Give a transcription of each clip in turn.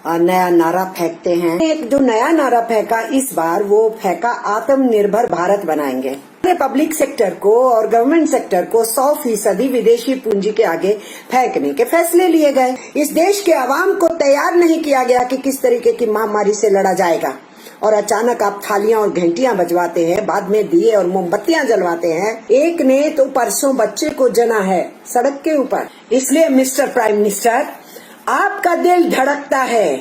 नया नारा फेंकते हैं। एक जो नया नारा फेंका इस बार, वो फेंका आत्मनिर्भर भारत बनाएंगे। पब्लिक सेक्टर को और गवर्नमेंट सेक्टर को 100% विदेशी पूंजी के आगे फेंकने के फैसले लिए गए। इस देश के आवाम को तैयार नहीं किया गया कि किस तरीके की महामारी से लड़ा जाएगा, और अचानक आप थालियां और घंटियां बजवाते हैं, बाद में दिए और मोमबत्तियां जलवाते हैं। एक ने तो परसों बच्चे को जना है सड़क के ऊपर। इसलिए मिस्टर प्राइम मिनिस्टर, आपका दिल धड़कता है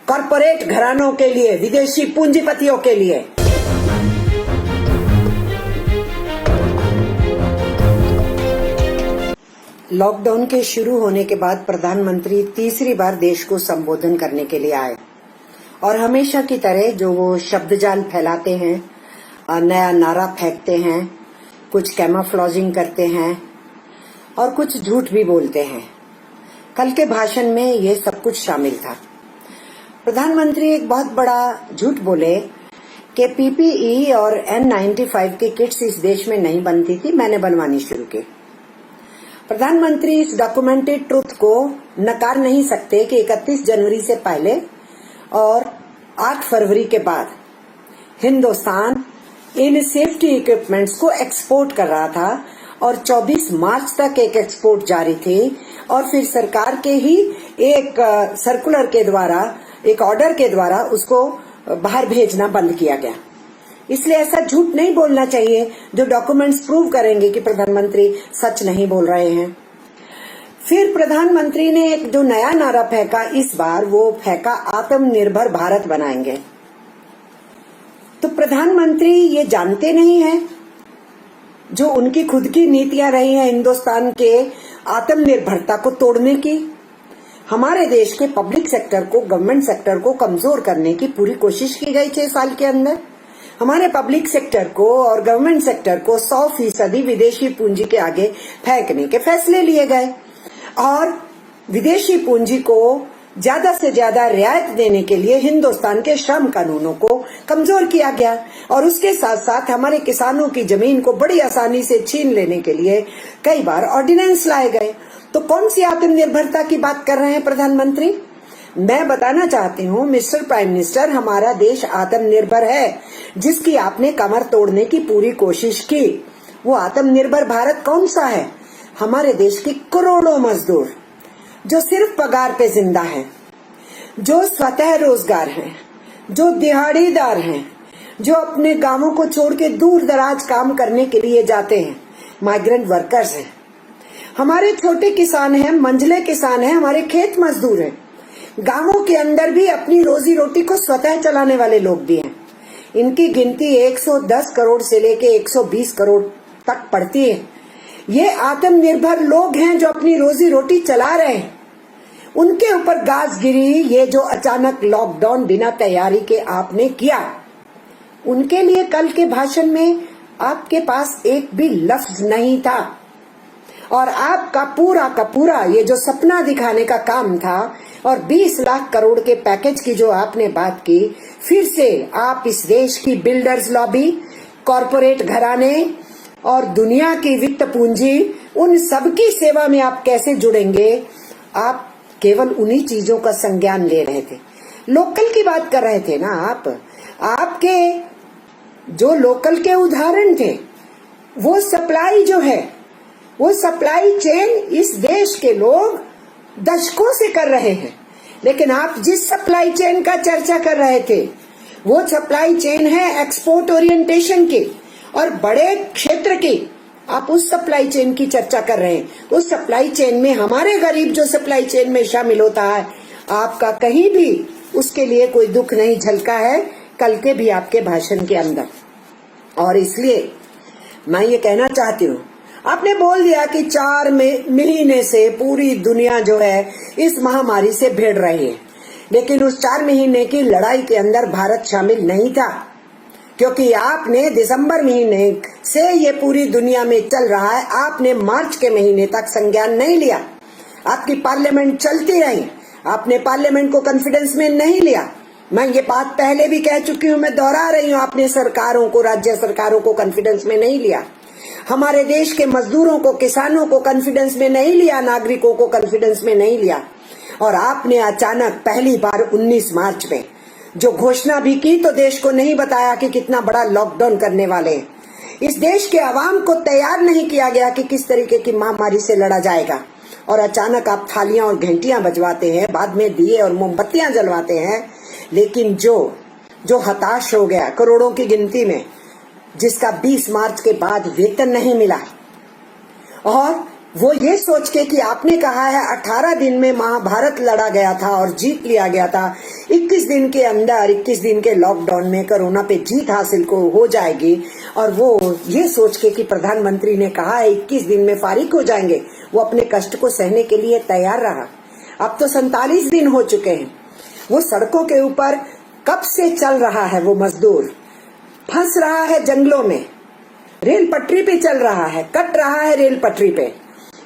कॉरपोरेट घरानों के लिए, विदेशी पूंजीपतियों के लिए। लॉकडाउन के शुरू होने के बाद प्रधानमंत्री तीसरी बार देश को संबोधन करने के लिए आए, और हमेशा की तरह जो वो शब्दजाल फैलाते हैं, नया नारा फेंकते हैं, कुछ कैमोफ्लेजिंग करते हैं और कुछ झूठ भी बोलते हैं। कल के भाषण में ये सब कुछ शामिल था। प्रधानमंत्री एक बहुत बड़ा झूठ बोले कि पीपीई और N95 की किट्स इस देश में नहीं बनती थी, मैंने बनवानी शुरू की। प्रधानमंत्री इस डॉक्यूमेंटेड ट्रुथ को नकार नहीं सकते कि 31 जनवरी से पहले और 8 फरवरी के बाद हिंदुस्तान इन सेफ्टी इक्विपमेंट्स को एक्सपोर्ट कर रहा था, और 24 मार्च तक एक एक्सपोर्ट जारी थी, और फिर सरकार के ही एक सर्कुलर के द्वारा, एक ऑर्डर के द्वारा उसको बाहर भेजना बंद किया गया। इसलिए ऐसा झूठ नहीं बोलना चाहिए जो डॉक्यूमेंट्स प्रूव करेंगे कि प्रधानमंत्री सच नहीं बोल रहे हैं। फिर प्रधानमंत्री ने एक जो नया नारा फेंका इस बार, वो फेंका आत्मनिर्भर भारत बनाएंगे। तो प्रधानमंत्री ये जानते नहीं है जो उनकी खुद की नीतियां रही हैं हिंदुस्तान के आत्मनिर्भरता को तोड़ने की। हमारे देश के पब्लिक सेक्टर को, गवर्नमेंट सेक्टर को कमजोर करने की पूरी कोशिश की गई 6 साल के अंदर। हमारे पब्लिक सेक्टर को और गवर्नमेंट सेक्टर को 100% विदेशी पूंजी के आगे फेंकने के फैसले लिए गए, और विदेशी पूंजी को ज्यादा से ज्यादा रियायत देने के लिए हिंदुस्तान के श्रम कानूनों को कमजोर किया गया, और उसके साथ साथ हमारे किसानों की जमीन को बड़ी आसानी से छीन लेने के लिए कई बार ऑर्डिनेंस लाए गए। तो कौन सी आत्मनिर्भरता की बात कर रहे हैं प्रधानमंत्री? मैं बताना चाहती हूँ मिस्टर प्राइम मिनिस्टर, हमारा देश आत्मनिर्भर है, जिसकी आपने कमर तोड़ने की पूरी कोशिश की। वो आत्मनिर्भर भारत कौन सा है? हमारे देश के करोड़ों मजदूर जो सिर्फ पगार पे जिंदा हैं, जो स्वतः रोजगार हैं, जो दिहाड़ीदार हैं, जो अपने गांवों को छोड़ के दूर दराज काम करने के लिए जाते हैं, माइग्रेंट वर्कर्स हैं। हमारे छोटे किसान हैं, मंझले किसान हैं, हमारे खेत मजदूर हैं। गांवों के अंदर भी अपनी रोजी रोटी को स्वतः चलाने वाले लोग भी हैं। इनकी गिनती 110 करोड़ से लेके 120 करोड़ तक पड़ती है। ये आत्मनिर्भर लोग हैं जो अपनी रोजी रोटी चला रहे हैं। उनके ऊपर गाज गिरी ये जो अचानक लॉकडाउन बिना तैयारी के आपने किया, उनके लिए कल के भाषण में आपके पास एक भी लफ्ज नहीं था, और आपका पूरा का पूरा ये जो सपना दिखाने का काम था और 20 लाख करोड़ के पैकेज की जो आपने बात की, फिर से आप इस देश की बिल्डर्स लॉबी, कॉरपोरेट घराने और दुनिया की वित्त पूंजी, उन सबकी सेवा में आप कैसे जुड़ेंगे? आप केवल उन्हीं चीजों का संज्ञान ले रहे थे। लोकल की बात कर रहे थे ना आप। आपके जो लोकल के उदाहरण थे, वो सप्लाई जो है, वो सप्लाई चेन इस देश के लोग दशकों से कर रहे हैं। लेकिन आप जिस सप्लाई चेन का चर्चा कर रहे थे, वो सप्लाई चेन है एक्सपोर्ट ओरिएंटेशन की और बड़े क्षेत्र की। आप उस सप्लाई चेन की चर्चा कर रहे हैं। उस सप्लाई चेन में हमारे गरीब जो सप्लाई चेन में शामिल होता है, आपका कहीं भी उसके लिए कोई दुख नहीं झलका है कल के भी आपके भाषण के अंदर। और इसलिए मैं ये कहना चाहती हूँ, आपने बोल दिया कि 4 महीने से पूरी दुनिया जो है इस महामारी से भिड़ रही है, लेकिन उस 4 महीने की लड़ाई के अंदर भारत शामिल नहीं था, क्योंकि आपने दिसंबर महीने से ये पूरी दुनिया में चल रहा है, आपने मार्च के महीने तक संज्ञान नहीं लिया। आपकी पार्लियामेंट चलती रही, आपने पार्लियामेंट को कॉन्फिडेंस में नहीं लिया। मैं ये बात पहले भी कह चुकी हूँ, मैं दोहरा रही हूँ, आपने सरकारों को, राज्य सरकारों को कॉन्फिडेंस में नहीं लिया। हमारे देश के मजदूरों को, किसानों को कॉन्फिडेंस में नहीं लिया, नागरिकों को कॉन्फिडेंस में नहीं लिया। और आपने अचानक पहली बार 19 मार्च में जो घोषणा भी की तो देश को नहीं बताया कि कितना बड़ा लॉकडाउन करने वाले हैं। इस देश के आवाम को तैयार नहीं किया गया कि किस तरीके की महामारी से लड़ा जाएगा, और अचानक आप थालियां और घंटियां बजवाते हैं, बाद में दिए और मोमबत्तियां जलवाते हैं। लेकिन जो हताश हो गया करोड़ों की गिनती में, जिसका 20 मार्च के बाद वेतन नहीं मिला, और वो ये सोच के कि आपने कहा है 18 दिन में महाभारत लड़ा गया था और जीत लिया गया था, 21 दिन के अंदर 21 दिन के लॉकडाउन में कोरोना पे जीत हासिल को हो जाएगी, और वो ये सोच के कि प्रधानमंत्री ने कहा है 21 दिन में फारिग हो जाएंगे, वो अपने कष्ट को सहने के लिए तैयार रहा। अब तो 47 दिन हो चुके हैं। वो सड़कों के ऊपर कब से चल रहा है, वो मजदूर फंस रहा है जंगलों में, रेल पटरी पे चल रहा है, कट रहा है रेल पटरी पे,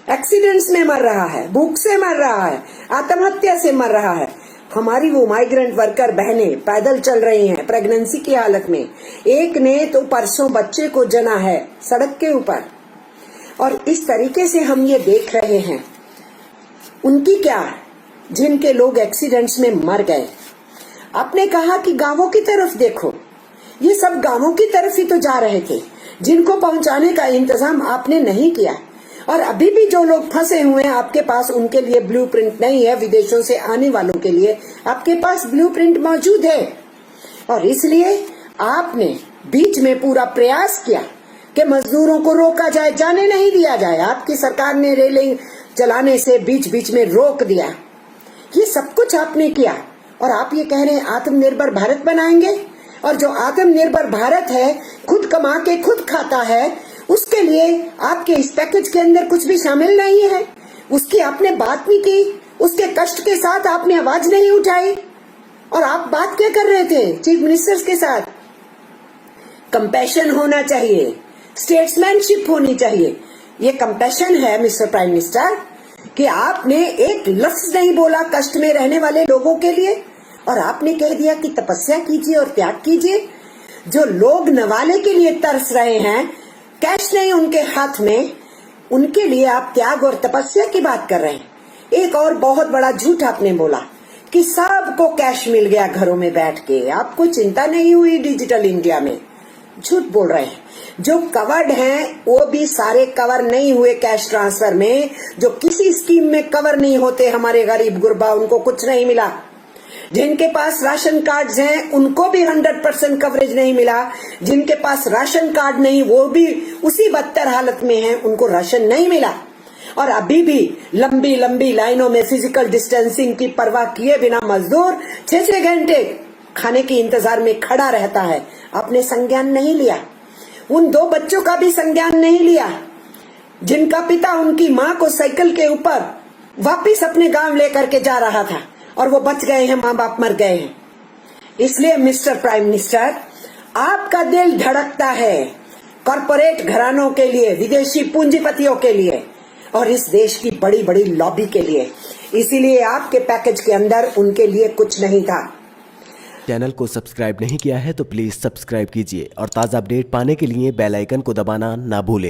एक्सीडेंट्स में मर रहा है, भूख से मर रहा है, आत्महत्या से मर रहा है। हमारी वो माइग्रेंट वर्कर बहनें पैदल चल रही हैं प्रेगनेंसी की हालत में। एक ने तो परसों बच्चे को जना है सड़क के ऊपर, और इस तरीके से हम ये देख रहे हैं। उनकी क्या, जिनके लोग एक्सीडेंट्स में मर गए। आपने कहा कि गांवों की तरफ देखो, ये सब गांवों की तरफ ही तो जा रहे थे, जिनको पहुंचाने का इंतजाम आपने नहीं किया। और अभी भी जो लोग फंसे हुए हैं आपके पास, उनके लिए ब्लूप्रिंट नहीं है। विदेशों से आने वालों के लिए आपके पास ब्लूप्रिंट मौजूद है, और इसलिए आपने बीच में पूरा प्रयास किया कि मजदूरों को रोका जाए, जाने नहीं दिया जाए। आपकी सरकार ने रेलिंग चलाने से बीच बीच में रोक दिया। ये सब कुछ आपने किया, और आप ये कह रहे हैं आत्मनिर्भर भारत बनाएंगे। और जो आत्मनिर्भर भारत है, खुद कमा के खुद खाता है, उसके लिए आपके इस पैकेज के अंदर कुछ भी शामिल नहीं है। उसकी आपने बात नहीं की, उसके कष्ट के साथ आपने आवाज नहीं उठाई। और आप बात क्या कर रहे थे चीफ मिनिस्टर्स के साथ? कंपैशन होना चाहिए, स्टेट्समैनशिप होनी चाहिए। ये कंपैशन है मिस्टर प्राइम मिनिस्टर कि आपने एक लफ्ज नहीं बोला कष्ट में रहने वाले लोगों के लिए, और आपने कह दिया कि तपस्या कीजिए और त्याग कीजिए। जो लोग नवाले के लिए तरस रहे हैं, कैश नहीं उनके हाथ में, उनके लिए आप त्याग और तपस्या की बात कर रहे हैं। एक और बहुत बड़ा झूठ आपने बोला कि सबको कैश मिल गया घरों में बैठ के, आपको चिंता नहीं हुई डिजिटल इंडिया में। झूठ बोल रहे हैं। जो कवर्ड हैं वो भी सारे कवर नहीं हुए कैश ट्रांसफर में। जो किसी स्कीम में कवर नहीं होते, हमारे गरीब गुरबा, उनको कुछ नहीं मिला। जिनके पास राशन कार्ड्स हैं उनको भी 100% कवरेज नहीं मिला। जिनके पास राशन कार्ड नहीं, वो भी उसी बदतर हालत में हैं, उनको राशन नहीं मिला। और अभी भी लंबी लंबी लाइनों में फिजिकल डिस्टेंसिंग की परवाह किए बिना मजदूर 6-6 घंटे खाने के इंतजार में खड़ा रहता है। आपने संज्ञान नहीं लिया। उन 2 बच्चों का भी संज्ञान नहीं लिया, जिनका पिता उनकी माँ को साइकिल के ऊपर वापिस अपने गांव लेकर के जा रहा था, और वो बच गए हैं, माँ बाप मर गए हैं। इसलिए मिस्टर प्राइम मिनिस्टर, आपका दिल धड़कता है कॉरपोरेट घरानों के लिए, विदेशी पूंजीपतियों के लिए, और इस देश की बड़ी बड़ी लॉबी के लिए। इसीलिए आपके पैकेज के अंदर उनके लिए कुछ नहीं था। चैनल को सब्सक्राइब नहीं किया है तो प्लीज सब्सक्राइब कीजिए, और ताज़ा अपडेट पाने के लिए बेल आइकन को दबाना ना भूलें।